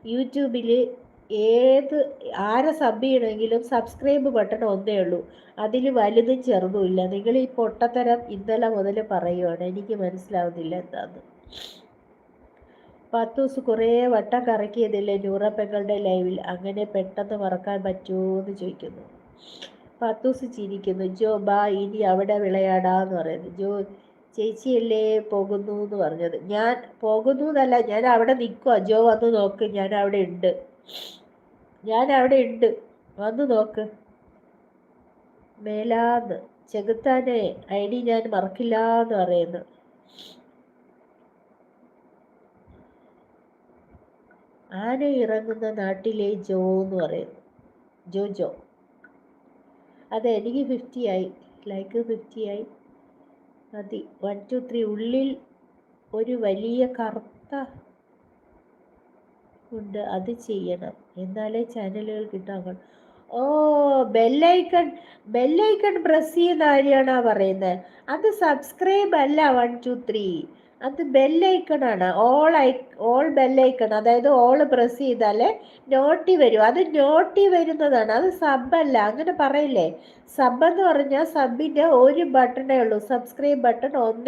യൂട്യൂബിൽ ആരെ സബ് ചെയ്യണമെങ്കിലും സബ്സ്ക്രൈബ് ബട്ടൺ ഒന്നേ ഉള്ളൂ. അതിൽ വലുതും ചെറുതും ഇല്ല. നിങ്ങൾ ഈ പൊട്ടത്തരം ഇന്നലെ മുതൽ പറയുവാണ്, എനിക്ക് മനസ്സിലാവുന്നില്ല എന്താന്ന്. പത്തൂസ് കുറേ വട്ടം കറക്കിയതില്ലേ നൂറപ്പെങ്ങളുടെ ലൈവിൽ, അങ്ങനെ പെട്ടെന്ന് മറക്കാൻ പറ്റുമോ എന്ന് ചോദിക്കുന്നു. പത്തൂസ് ചിരിക്കുന്നു. ജോ ബാ ഇനി അവിടെ വിളയാടാന്ന് പറയുന്നത്. ജോ ചേച്ചിയല്ലേ പോകുന്നു എന്ന് പറഞ്ഞത്. ഞാൻ പോകുന്നു എന്നല്ല, ഞാൻ അവിടെ നിൽക്കുക. ജോ വന്ന് നോക്ക്, ഞാൻ അവിടെ ഉണ്ട്, വന്ന് നോക്ക്. മേലാന്ന് ചെകുത്താനെ ID ഞാൻ മറക്കില്ല എന്ന് പറയുന്നു. ആന ഇറങ്ങുന്ന നാട്ടിലെ ജോ എന്ന് പറയുന്നു. ജോ അതെ, എനിക്ക് 50 ആയി, ലൈക്ക് 50 ആയി. മതി. 1 2 3. ഉള്ളിൽ ഒരു വലിയ കറുത്ത ഉണ്ട്, അത് ചെയ്യണം എന്നാലേ ചാനലുകൾ കിട്ടാൻ. ഓ, ബെല്ലൈക്കൺ പ്രസ് ചെയ്യുന്ന കാര്യമാണോ പറയുന്നത്? അത് സബ്സ്ക്രൈബ് അല്ല 1 2 3, അത് ബെല്ലൈക്കൺ ആണ്. ഓൾ ബെല്ലൈക്കൺ, അതായത് ഓൾ പ്രസ് ചെയ്താലേ നോട്ടി വരും. അത് നോട്ടി വരുന്നതാണ്, അത് സബല്ല. അങ്ങനെ പറയില്ലേ. സബ് എന്ന് പറഞ്ഞാൽ സബിൻ്റെ ഒരു ബട്ടണേ ഉള്ളൂ, സബ്സ്ക്രൈബ് ബട്ടൺ.